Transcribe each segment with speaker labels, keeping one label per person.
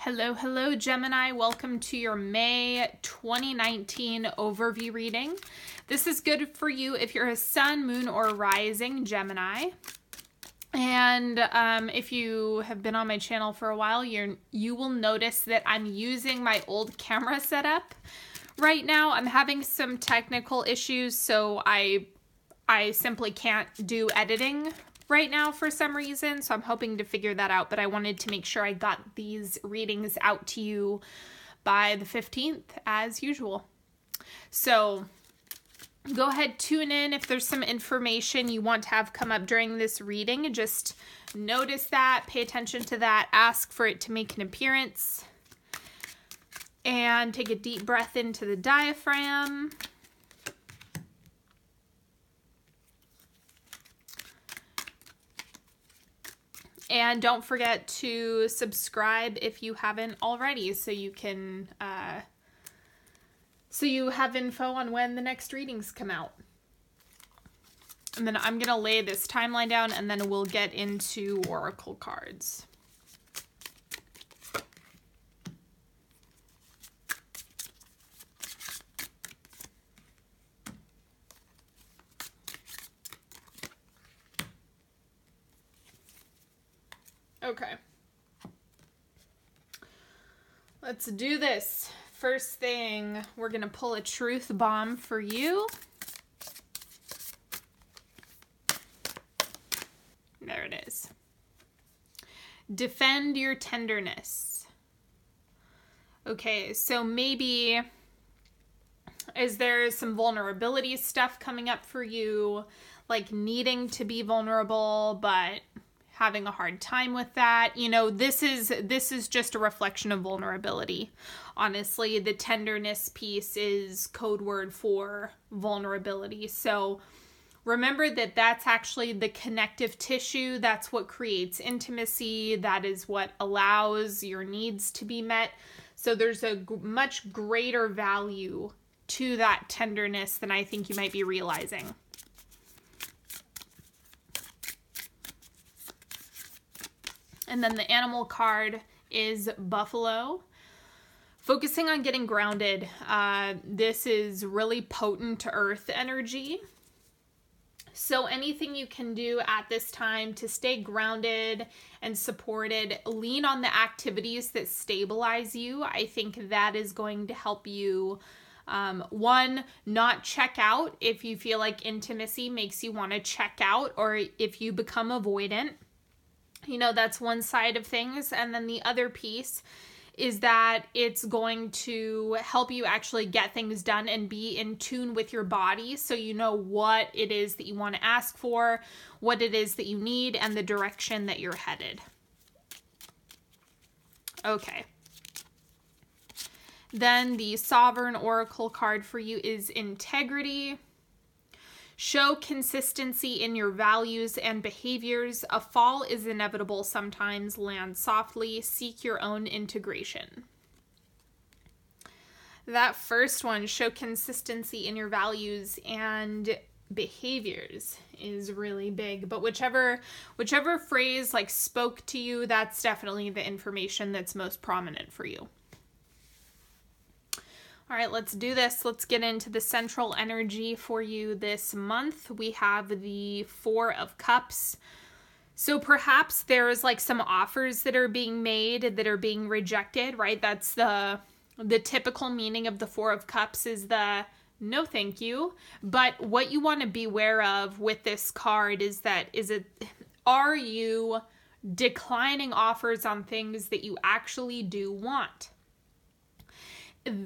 Speaker 1: Hello, hello, Gemini. Welcome to your May 2019 overview reading. This is good for you if you're a sun, moon, or rising Gemini. And if you have been on my channel for a while, you will notice that I'm using my old camera setup right now. I'm having some technical issues, so I simply can't do editing right now for some reason, so I'm hoping to figure that out, but I wanted to make sure I got these readings out to you by the 15th as usual. So go ahead, tune in if there's some information you want to have come up during this reading. Just notice that, pay attention to that, ask for it to make an appearance, and take a deep breath into the diaphragm. And don't forget to subscribe if you haven't already, so you can so you have info on when the next readings come out. And then I'm gonna lay this timeline down, and then we'll get into oracle cards. Okay, let's do this. First thing, we're gonna pull a truth bomb for you. There it is. Defend your tenderness. Okay, so maybe is there some vulnerability stuff coming up for you, like needing to be vulnerable, but having a hard time with that? You know, this is just a reflection of vulnerability. Honestly, the tenderness piece is code word for vulnerability. So remember that that's actually the connective tissue. That's what creates intimacy. That is what allows your needs to be met. So there's a much greater value to that tenderness than I think you might be realizing. And then the animal card is buffalo. Focusing on getting grounded. This is really potent earth energy. So anything you can do at this time to stay grounded and supported, lean on the activities that stabilize you. I think that is going to help you, one, not check out if you feel like intimacy makes you want to check out, or if you become avoidant. You know, that's one side of things. And then the other piece is that it's going to help you actually get things done and be in tune with your body, so you know what it is that you want to ask for, what it is that you need, and the direction that you're headed. Okay. Then the Sovereign Oracle card for you is integrity. Show consistency in your values and behaviors. A fall is inevitable sometimes. Land softly. Seek your own integration. That first one, show consistency in your values and behaviors, is really big. But whichever phrase like spoke to you, that's definitely the information that's most prominent for you. All right, let's do this. Let's get into the central energy for you this month. We have the Four of Cups. So perhaps there's like some offers that are being made that are being rejected, right? That's the typical meaning of the Four of Cups, is the no thank you. But what you want to be aware of with this card is that are you declining offers on things that you actually do want?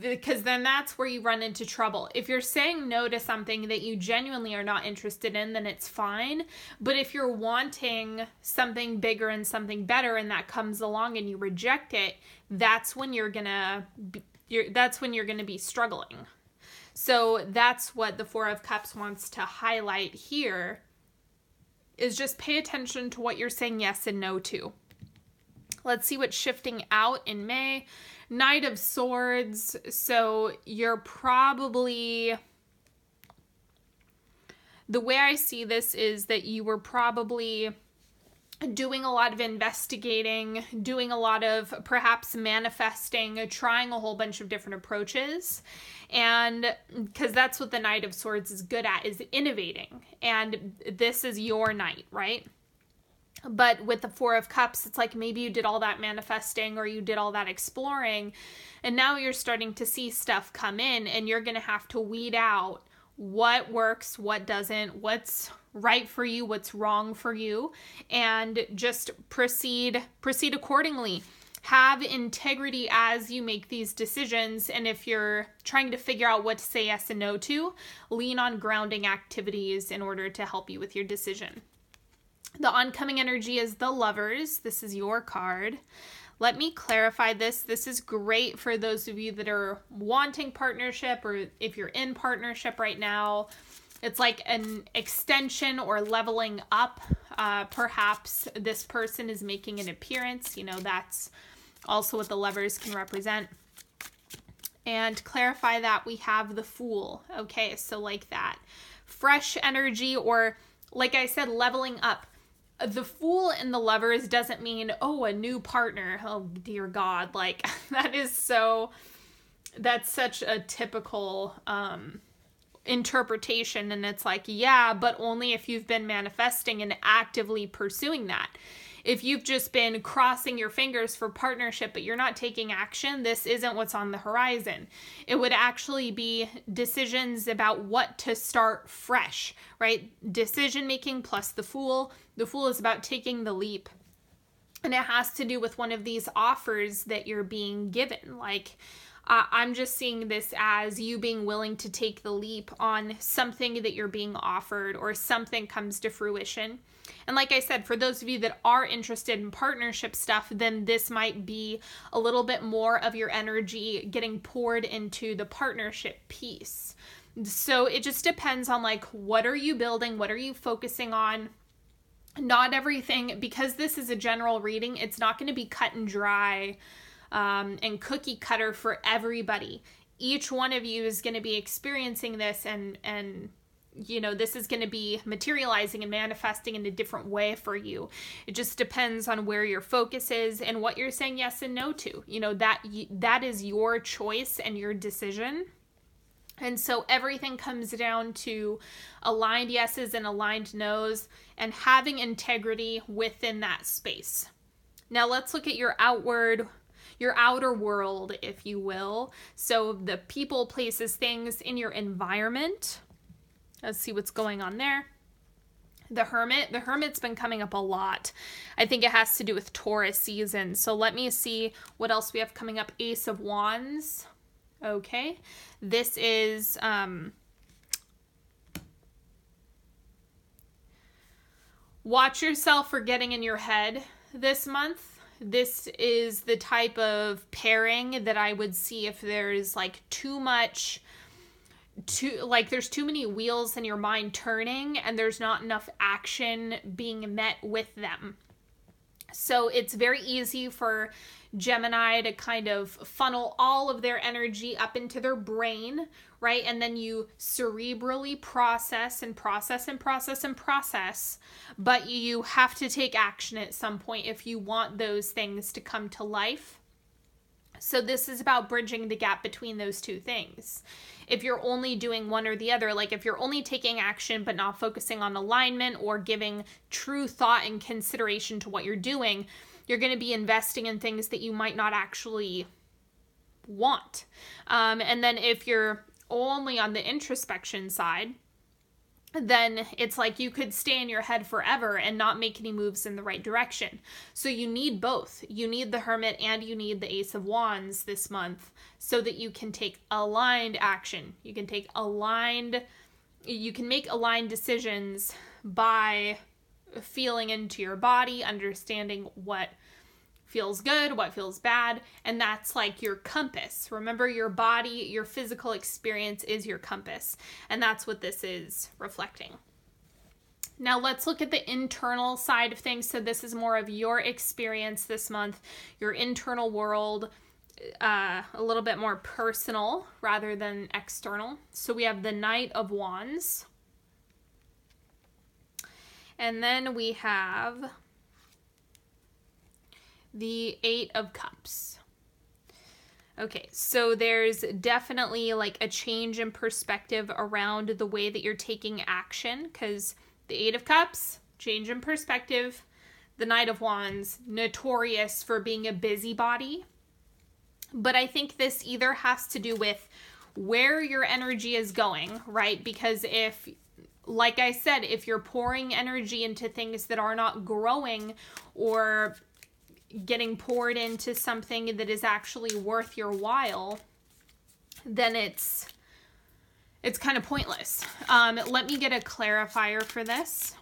Speaker 1: Because then that's where you run into trouble. If you're saying no to something that you genuinely are not interested in, then it's fine. But if you're wanting something bigger and something better, and that comes along and you reject it, that's when you're gonna be struggling. So that's what the Four of Cups wants to highlight here, is just pay attention to what you're saying yes and no to. Let's see what's shifting out in May. Knight of Swords. So you're probably, the way I see this is that you were probably doing a lot of investigating, doing a lot of perhaps manifesting, trying a whole bunch of different approaches. And because that's what the Knight of Swords is good at, is innovating. And this is your night, right? But with the Four of Cups, it's like maybe you did all that manifesting or you did all that exploring, and now you're starting to see stuff come in, and you're going to have to weed out what works, what doesn't, what's right for you, what's wrong for you, and just proceed accordingly. Have integrity as you make these decisions, and if you're trying to figure out what to say yes and no to, lean on grounding activities in order to help you with your decision. The oncoming energy is the Lovers. This is your card. Let me clarify this. This is great for those of you that are wanting partnership, or if you're in partnership right now. It's like an extension or leveling up. Perhaps this person is making an appearance. You know, that's also what the Lovers can represent. And clarify that we have the Fool. Okay, so like that. Fresh energy, or like I said, leveling up. The Fool in the Lovers doesn't mean, oh, a new partner. Oh, dear God. Like, that's such a typical interpretation. And it's like, yeah, but only if you've been manifesting and actively pursuing that. If you've just been crossing your fingers for partnership, but you're not taking action, this isn't what's on the horizon. It would actually be decisions about what to start fresh, right? Decision making plus the Fool. The Fool is about taking the leap. And it has to do with one of these offers that you're being given. Like, I'm just seeing this as you being willing to take the leap on something that you're being offered, or something comes to fruition. And like I said, for those of you that are interested in partnership stuff, then this might be a little bit more of your energy getting poured into the partnership piece. So it just depends on like, what are you building? What are you focusing on? Not everything, because this is a general reading, it's not going to be cut and dry and cookie cutter for everybody. Each one of you is going to be experiencing this, and you know, this is going to be materializing and manifesting in a different way for you. It just depends on where your focus is and what you're saying yes and no to. You know, that is your choice and your decision. And so everything comes down to aligned yeses and aligned nos, and having integrity within that space. Now let's look at your outer world, if you will. So the people, places, things in your environment. Let's see what's going on there. The Hermit. The Hermit's been coming up a lot. I think it has to do with Taurus season. So let me see what else we have coming up. Ace of Wands. Okay. This is watch yourself for getting in your head this month. This is the type of pairing that I would see if there's like there's too many wheels in your mind turning and there's not enough action being met with them. So it's very easy for Gemini to kind of funnel all of their energy up into their brain, right? And then you cerebrally process and process and process and process, but you have to take action at some point if you want those things to come to life. So this is about bridging the gap between those two things. If you're only doing one or the other, like if you're only taking action but not focusing on alignment or giving true thought and consideration to what you're doing, you're going to be investing in things that you might not actually want. And then if you're only on the introspection side, then it's like you could stay in your head forever and not make any moves in the right direction. So you need both. You need the Hermit and you need the Ace of Wands this month so that you can take aligned action. You can make aligned decisions by feeling into your body, understanding what feels good, what feels bad, and that's like your compass. Remember, your body, your physical experience is your compass, and that's what this is reflecting. Now let's look at the internal side of things. So this is more of your experience this month, your internal world, a little bit more personal rather than external. So we have the Knight of Wands, and then we have the Eight of Cups. Okay, so there's definitely like a change in perspective around the way that you're taking action, because the Eight of Cups, change in perspective. The Knight of Wands, notorious for being a busybody. But I think this either has to do with where your energy is going, right? Because if, like I said, if you're pouring energy into things that are not growing or getting poured into something that is actually worth your while, then it's kind of pointless. Let me get a clarifier for this.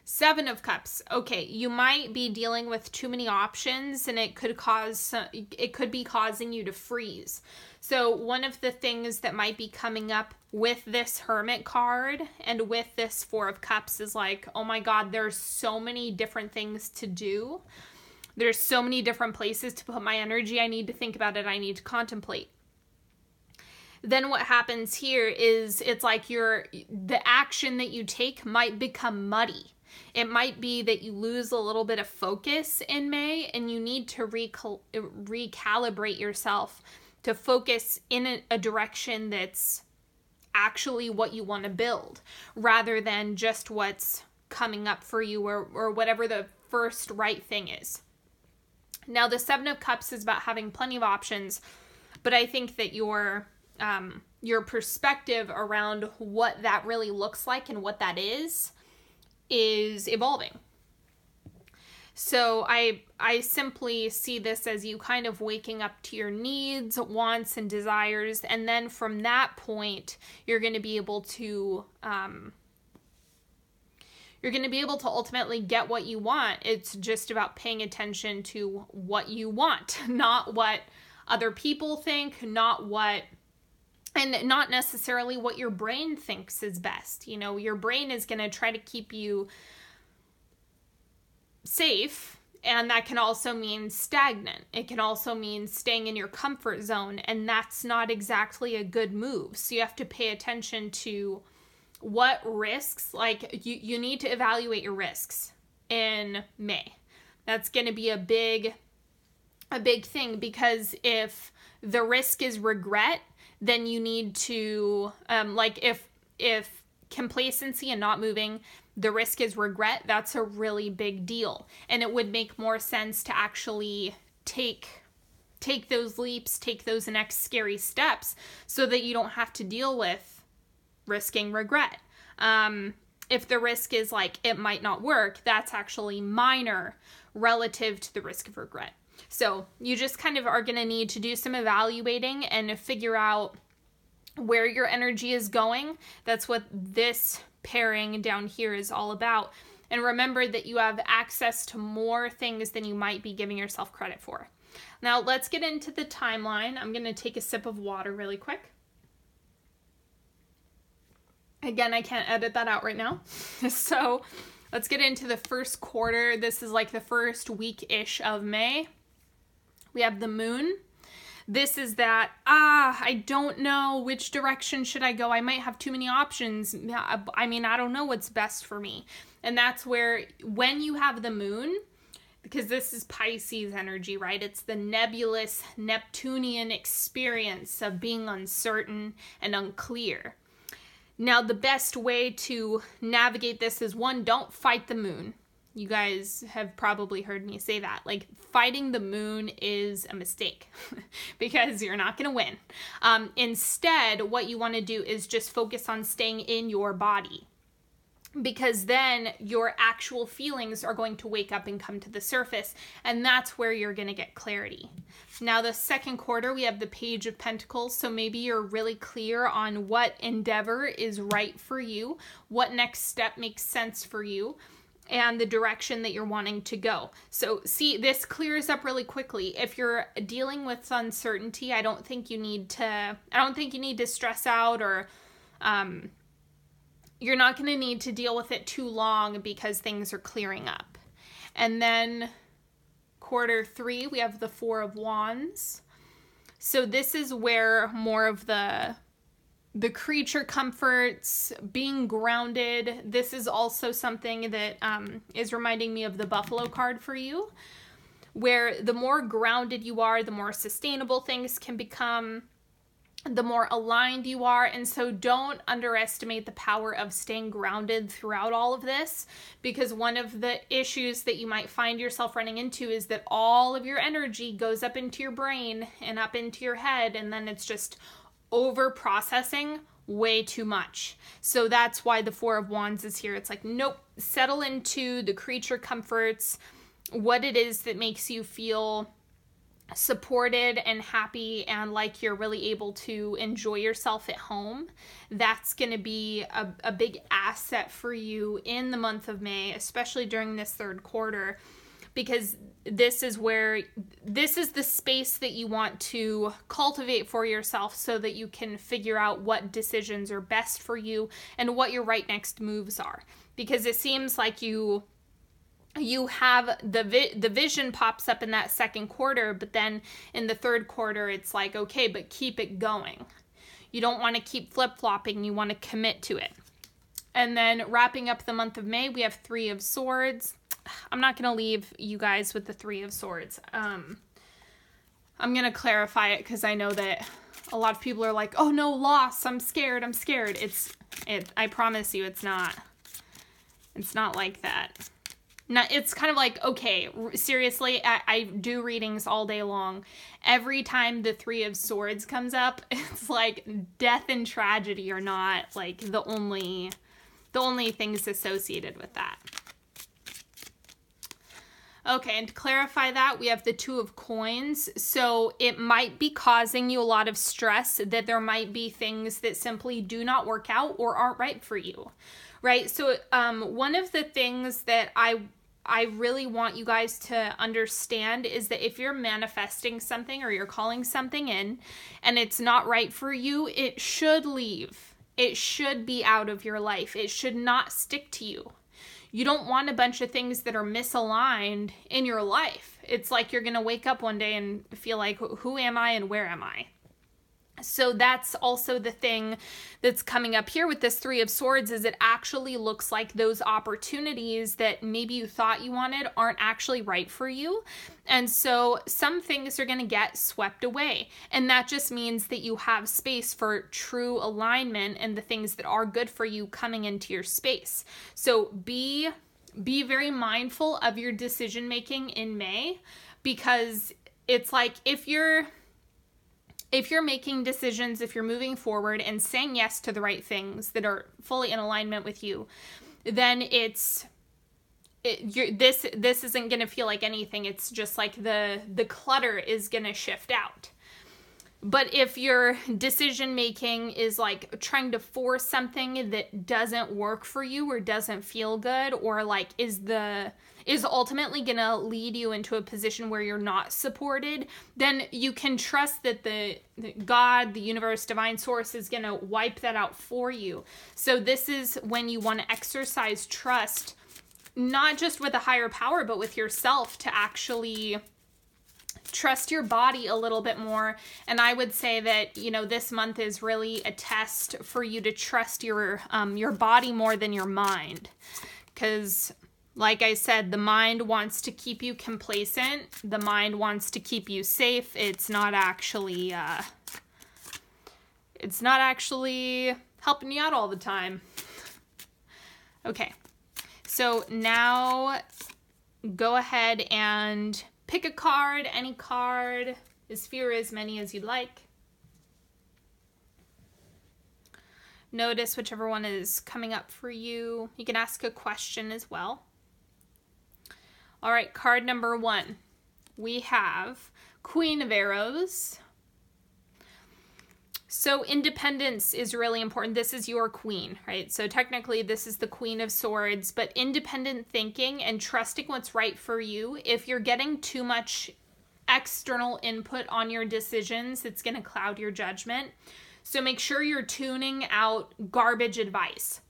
Speaker 1: Seven of Cups. Okay, you might be dealing with too many options, and it could be causing you to freeze. So one of the things that might be coming up with this Hermit card and with this Four of Cups is like, oh my God, there's so many different things to do. There's so many different places to put my energy. I need to think about it. I need to contemplate. Then what happens here is it's like the action that you take might become muddy. It might be that you lose a little bit of focus in May, and you need to recalibrate yourself to focus in a direction that's actually what you want to build, rather than just what's coming up for you or whatever the first right thing is. Now, the Seven of Cups is about having plenty of options, but I think that your perspective around what that really looks like and what that is evolving. So I simply see this as you kind of waking up to your needs, wants, and desires, and then from that point, you're going to be able to ultimately get what you want. It's just about paying attention to what you want, not what other people think, not necessarily what your brain thinks is best. You know, your brain is going to try to keep you safe, and that can also mean stagnant. It can also mean staying in your comfort zone, and that's not exactly a good move. So you have to pay attention to what risks, like you need to evaluate your risks in May. That's going to be a big thing, because if the risk is regret, then you need to, if complacency and not moving, the risk is regret, that's a really big deal. And it would make more sense to actually take those leaps, take those next scary steps, so that you don't have to deal with risking regret. If the risk is like, it might not work, that's actually minor relative to the risk of regret. So you just kind of are going to need to do some evaluating and figure out where your energy is going. That's what this pairing down here is all about. And remember that you have access to more things than you might be giving yourself credit for. Now let's get into the timeline. I'm going to take a sip of water really quick. Again, I can't edit that out right now. So let's get into the first quarter. This is like the first week-ish of May. We have the moon. This is that, I don't know which direction should I go. I might have too many options. I mean, I don't know what's best for me. And that's where, when you have the moon, because this is Pisces energy, right? It's the nebulous Neptunian experience of being uncertain and unclear. Now, the best way to navigate this is, one, don't fight the moon. You guys have probably heard me say that. Like, fighting the moon is a mistake because you're not going to win. Instead, what you want to do is just focus on staying in your body, because then your actual feelings are going to wake up and come to the surface, and that's where you're going to get clarity. Now, the second quarter, we have the Page of Pentacles, so maybe you're really clear on what endeavor is right for you, what next step makes sense for you, and the direction that you're wanting to go. So see, this clears up really quickly. If you're dealing with uncertainty, I don't think you need to stress out, or you're not going to need to deal with it too long, because things are clearing up. And then quarter 3, we have the Four of Wands. So this is where more of the the creature comforts, being grounded. This is also something that is reminding me of the Buffalo card for you, where the more grounded you are, the more sustainable things can become, the more aligned you are. And so don't underestimate the power of staying grounded throughout all of this, because one of the issues that you might find yourself running into is that all of your energy goes up into your brain and up into your head, and then it's just over processing way too much. So that's why the Four of Wands is here. It's like, nope, settle into the creature comforts, what it is that makes you feel supported and happy and like you're really able to enjoy yourself at home. That's going to be a big asset for you in the month of May, especially during this third quarter, because this is the space that you want to cultivate for yourself so that you can figure out what decisions are best for you and what your right next moves are. Because it seems like you have the vision pops up in that second quarter, but then in the third quarter, it's like, okay, but keep it going. You don't want to keep flip-flopping. You want to commit to it. And then wrapping up the month of May, we have Three of Swords. I'm not going to leave you guys with the Three of Swords. I'm going to clarify it because I know that a lot of people are like, oh no, loss. I'm scared. I promise you it's not like that. Now, it's kind of like, okay, seriously, I do readings all day long. Every time the Three of Swords comes up, it's like death and tragedy are not like the only things associated with that. Okay, and to clarify that, we have the Two of Coins. So it might be causing you a lot of stress that there might be things that simply do not work out or aren't right for you, right? So one of the things that I really want you guys to understand is that if you're manifesting something or you're calling something in and it's not right for you, it should leave. It should be out of your life. It should not stick to you. You don't want a bunch of things that are misaligned in your life. It's like you're going to wake up one day and feel like, who am I and where am I? So that's also the thing that's coming up here with this Three of Swords, is it actually looks like those opportunities that maybe you thought you wanted aren't actually right for you. And so some things are going to get swept away. And that just means that you have space for true alignment and the things that are good for you coming into your space. So be very mindful of your decision making in May, because it's like if you're making decisions, if you're moving forward and saying yes to the right things that are fully in alignment with you, then this isn't going to feel like anything. It's just like the clutter is going to shift out. But if your decision making is like trying to force something that doesn't work for you or doesn't feel good, or like is ultimately going to lead you into a position where you're not supported, then you can trust that the God, the universe, divine source is going to wipe that out for you. So this is when you want to exercise trust, not just with a higher power, but with yourself, to actually trust your body a little bit more. And I would say that, this month is really a test for you to trust your body more than your mind. Because like I said, the mind wants to keep you complacent. The mind wants to keep you safe. It's not actually helping you out all the time. Okay. So now go ahead and pick a card, any card, as few or as many as you'd like. Notice whichever one is coming up for you. You can ask a question as well. All right, card number 1. We have Queen of Arrows. So independence is really important. This is your queen, right? So technically this is the Queen of Swords, but independent thinking and trusting what's right for you. If you're getting too much external input on your decisions, it's going to cloud your judgment. So make sure you're tuning out garbage advice.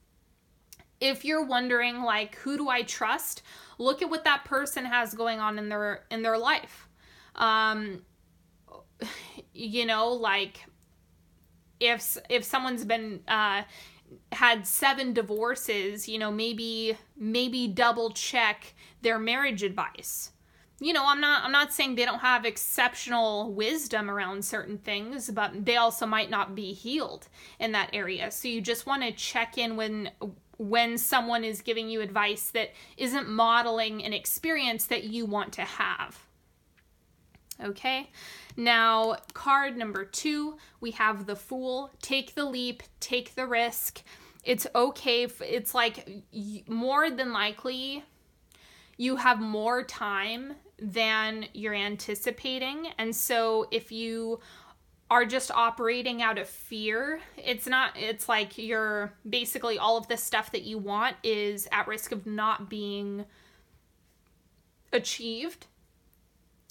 Speaker 1: If you're wondering, like, who do I trust? Look at what that person has going on in their life. Like, if someone's been had 7 divorces, you know, maybe double check their marriage advice. You know, I'm not saying they don't have exceptional wisdom around certain things, but they also might not be healed in that area. So you just want to check in when someone is giving you advice that isn't modeling an experience that you want to have. Okay, now card number 2, we have the Fool. Take the leap, take the risk. It's okay. It's like more than likely you have more time than you're anticipating. And so if you are just operating out of fear, it's like you're basically all of the stuff that you want is at risk of not being achieved.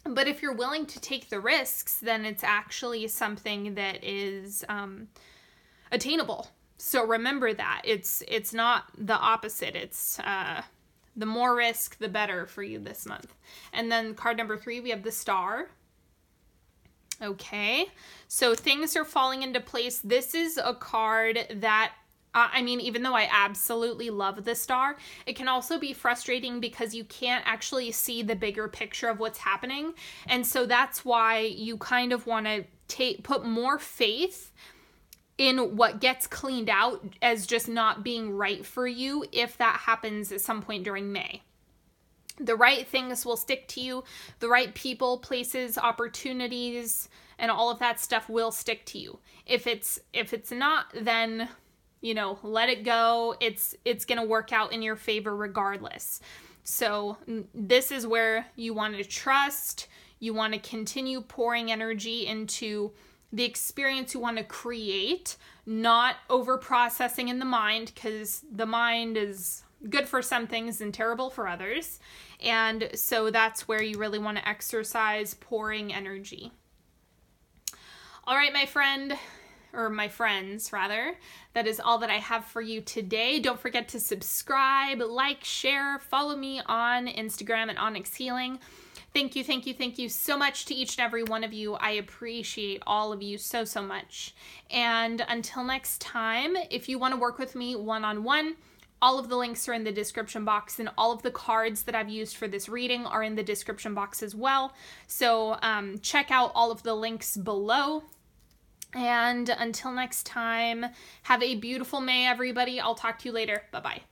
Speaker 1: But if you're willing to take the risks, then it's actually something that is attainable. So remember that. It's not the opposite. It's the more risk, the better for you this month. And then card number 3, we have the Star. Okay, so things are falling into place. This is a card that, I mean, even though I absolutely love the Star, it can also be frustrating because you can't actually see the bigger picture of what's happening. And so that's why you kind of want to put more faith in what gets cleaned out as just not being right for you if that happens at some point during May. The right things will stick to you. The right people, places, opportunities, and all of that stuff will stick to you. If it's not, then, you know, let it go. It's going to work out in your favor regardless. So this is where you want to trust. You want to continue pouring energy into the experience you want to create, not over processing in the mind, because the mind is good for some things and terrible for others. And so that's where you really want to exercise pouring energy. All right, my friend, or my friends rather, that is all that I have for you today. Don't forget to subscribe, like, share, follow me on Instagram at Onyx Healing. Thank you so much to each and every one of you. I appreciate all of you so much. And until next time, if you want to work with me one-on-one, all of the links are in the description box, and all of the cards that I've used for this reading are in the description box as well. So check out all of the links below. And until next time, have a beautiful May, everybody. I'll talk to you later. Bye-bye.